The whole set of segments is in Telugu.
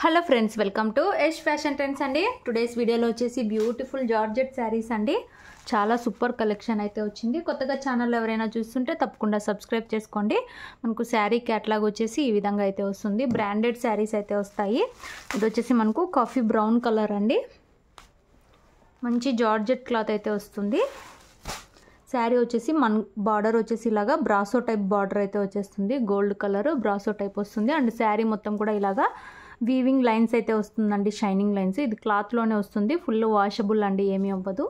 Hello friends, welcome to Yash fashion trends అండి. టుడేస్ వీడియోలో వచ్చేసి బ్యూటిఫుల్ జార్జెట్ శారీస్ అండి. చాలా సూపర్ కలెక్షన్ అయితే వచ్చింది. కొత్తగా ఛానల్ ఎవరైనా చూస్తుంటే తప్పకుండా సబ్స్క్రైబ్ చేసుకోండి. మనకు శారీ క్యాటలాగ్ వచ్చేసి ఈ విధంగా అయితే వస్తుంది. బ్రాండెడ్ శారీస్ అయితే వస్తాయి. ఇది వచ్చేసి మనకు కాఫీ బ్రౌన్ కలర్ అండి. మంచి జార్జెట్ క్లాత్ అయితే వస్తుంది. శారీ వచ్చేసి మన బార్డర్ వచ్చేసి ఇలాగా బ్రాసో టైప్ బార్డర్ అయితే వచ్చేస్తుంది. గోల్డ్ కలర్ బ్రాసో టైప్ వస్తుంది. అండ్ శారీ మొత్తం కూడా ఇలాగా వీవింగ్ లైన్స్ అయితే వస్తుందండి. Shining lines. ఇది క్లాత్లోనే వస్తుంది. ఫుల్ వాషబుల్ అండి, ఏమీ అవ్వదు.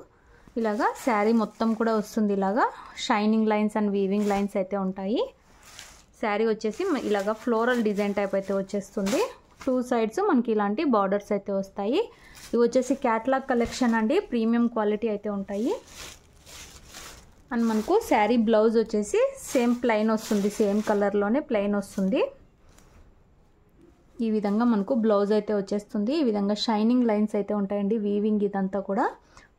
ఇలాగా శారీ మొత్తం కూడా వస్తుంది. ఇలాగా shining lines and weaving lines అయితే ఉంటాయి. శారీ వచ్చేసి ఇలాగా ఫ్లోరల్ డిజైన్ టైప్ అయితే వచ్చేస్తుంది. టూ సైడ్స్ మనకి ఇలాంటి బార్డర్స్ అయితే వస్తాయి. ఇవి వచ్చేసి క్యాటలాగ్ కలెక్షన్ అండి. ప్రీమియం క్వాలిటీ అయితే ఉంటాయి. అండ్ మనకు శారీ బ్లౌజ్ వచ్చేసి సేమ్ ప్లెయిన్ వస్తుంది. సేమ్ కలర్లోనే ప్లెయిన్ వస్తుంది. ఈ విధంగా మనకు బ్లౌజ్ అయితే వచ్చేస్తుంది. ఈ విధంగా షైనింగ్ లైన్స్ అయితే ఉంటాయండి. వీవింగ్ ఇదంతా కూడా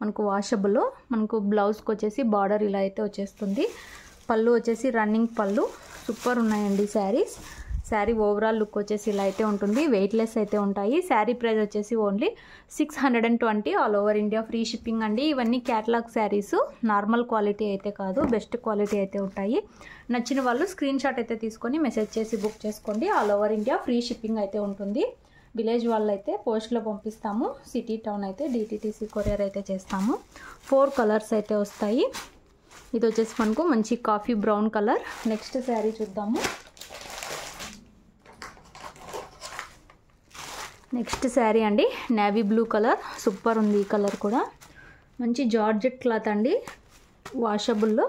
మనకు వాషబుల్. మనకు బ్లౌజ్కి వచ్చేసి బార్డర్ ఇలా అయితే వచ్చేస్తుంది. పళ్ళు వచ్చేసి రన్నింగ్ పళ్ళు. సూపర్ ఉన్నాయండి శారీస్. శారీ ఓవరాల్ లుక్ వచ్చేసి ఇలా అయితే ఉంటుంది. వెయిట్లెస్ అయితే ఉంటాయి. శారీ ప్రైస్ వచ్చేసి only 620 all over India free shipping అండి. ఇవన్నీ క్యాటలాగ్ శారీస్. నార్మల్ క్వాలిటీ అయితే కాదు, బెస్ట్ క్వాలిటీ అయితే ఉంటాయి. నచ్చిన వాళ్ళు స్క్రీన్ షాట్ అయితే తీసుకొని మెసేజ్ చేసి బుక్ చేసుకోండి. All over India free shipping అయితే ఉంటుంది. విలేజ్ వాళ్ళు అయితే పోస్ట్లో పంపిస్తాము. సిటీ టౌన్ అయితే DTTC కొరియర్ అయితే చేస్తాము. 4 కలర్స్ అయితే వస్తాయి. ఇది వచ్చేసి మనకు మంచి coffee brown colour. Next sari చూద్దాము. నెక్స్ట్ శారీ అండి నేవీ బ్లూ కలర్. సూపర్ ఉంది ఈ కలర్ కూడా. మంచి జార్జెట్ క్లాత్ అండి, వాషబుల్లో.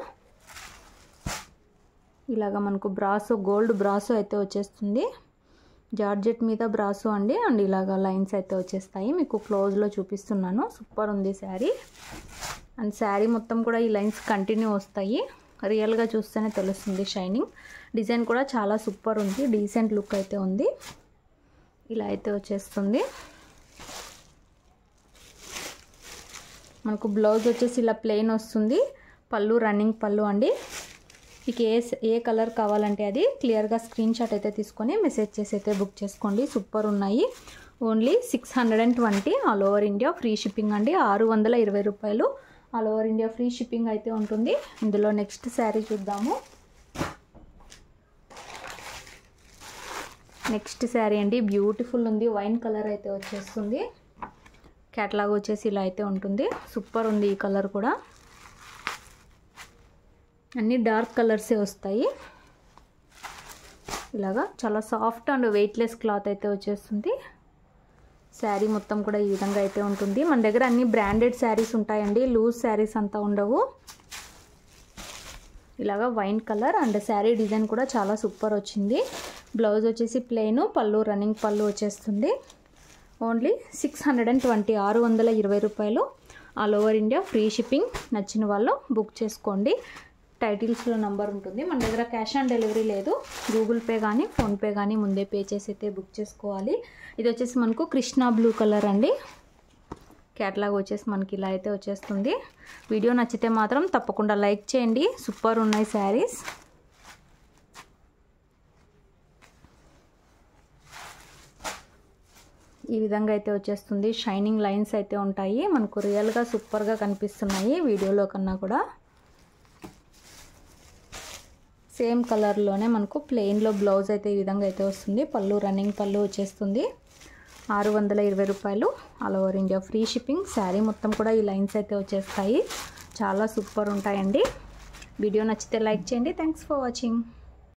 ఇలాగా మనకు బ్రాసో, గోల్డ్ బ్రాసో అయితే వచ్చేస్తుంది. జార్జెట్ మీద బ్రాసో అండి. అండ్ ఇలాగా లైన్స్ అయితే వచ్చేస్తాయి. మీకు క్లోజ్లో చూపిస్తున్నాను. సూపర్ ఉంది శారీ. అండ్ శారీ మొత్తం కూడా ఈ లైన్స్ కంటిన్యూ వస్తాయి. రియల్గా చూస్తేనే తెలుస్తుంది షైనింగ్. డిజైన్ కూడా చాలా సూపర్ ఉంది. డీసెంట్ లుక్ అయితే ఉంది. ఇలా అయితే వచ్చేస్తుంది. మనకు బ్లౌజ్ వచ్చేసి ఇలా ప్లెయిన్ వస్తుంది. పళ్ళు రన్నింగ్ పళ్ళు అండి. మీకు ఏ కలర్ కావాలంటే అది క్లియర్గా స్క్రీన్ షాట్ అయితే తీసుకొని మెసేజ్ చేసి అయితే బుక్ చేసుకోండి. సూపర్ ఉన్నాయి. Only 620 all over India free shipping అండి. 620 రూపాయలు all over India free shipping అయితే ఉంటుంది. ఇందులో నెక్స్ట్ శారీ చూద్దాము. నెక్స్ట్ శారీ అండి బ్యూటిఫుల్ ఉంది. వైన్ కలర్ అయితే వచ్చేస్తుంది. క్యాటలాగ్ వచ్చేసి ఇలా అయితే ఉంటుంది. సూపర్ ఉంది ఈ కలర్ కూడా. అన్నీ డార్క్ కలర్సే వస్తాయి. ఇలాగా చాలా సాఫ్ట్ అండ్ వెయిట్లెస్ క్లాత్ అయితే వచ్చేస్తుంది. శారీ మొత్తం కూడా ఈ విధంగా అయితే ఉంటుంది. మన దగ్గర అన్ని బ్రాండెడ్ శారీస్ ఉంటాయండి. లూజ్ శారీస్ అంతా ఉండవు. ఇలాగా wine colour. And sari design కూడా చాలా సూపర్ వచ్చింది. బ్లౌజ్ వచ్చేసి ప్లెయిన్, పళ్ళు రన్నింగ్ పళ్ళు వచ్చేస్తుంది. ఓన్లీ 620 620 రూపాయలు all over India free shipping. నచ్చిన వాళ్ళు బుక్ చేసుకోండి. టైటిల్స్లో నంబర్ ఉంటుంది. మన దగ్గర క్యాష్ ఆన్ డెలివరీ లేదు. గూగుల్ పే కానీ ఫోన్పే కానీ ముందే పే చేసి అయితే బుక్ చేసుకోవాలి. ఇది వచ్చేసి మనకు కృష్ణా బ్లూ కలర్ అండి. క్యాటలాగ్ వచ్చేసి మనకి ఇలా అయితే వచ్చేస్తుంది. వీడియో నచ్చితే మాత్రం తప్పకుండా లైక్ చేయండి. సూపర్ ఉన్నాయి శారీస్. ఈ విధంగా అయితే వచ్చేస్తుంది. షైనింగ్ లైన్స్ అయితే ఉంటాయి. మనకు రియల్గా సూపర్గా కనిపిస్తున్నాయి వీడియోలో కన్నా కూడా. సేమ్ కలర్లోనే మనకు ప్లెయిన్లో బ్లౌజ్ అయితే ఈ విధంగా అయితే వస్తుంది. పళ్ళు రన్నింగ్ పళ్ళు వచ్చేస్తుంది. 620 రూపాయలు all over India free shipping. Sari మొత్తం కూడా ఈ లైన్స్ అయితే వచ్చేస్తాయి. చాలా సూపర్ ఉంటాయండి. వీడియో నచ్చితే లైక్ చేయండి. Thanks for watching.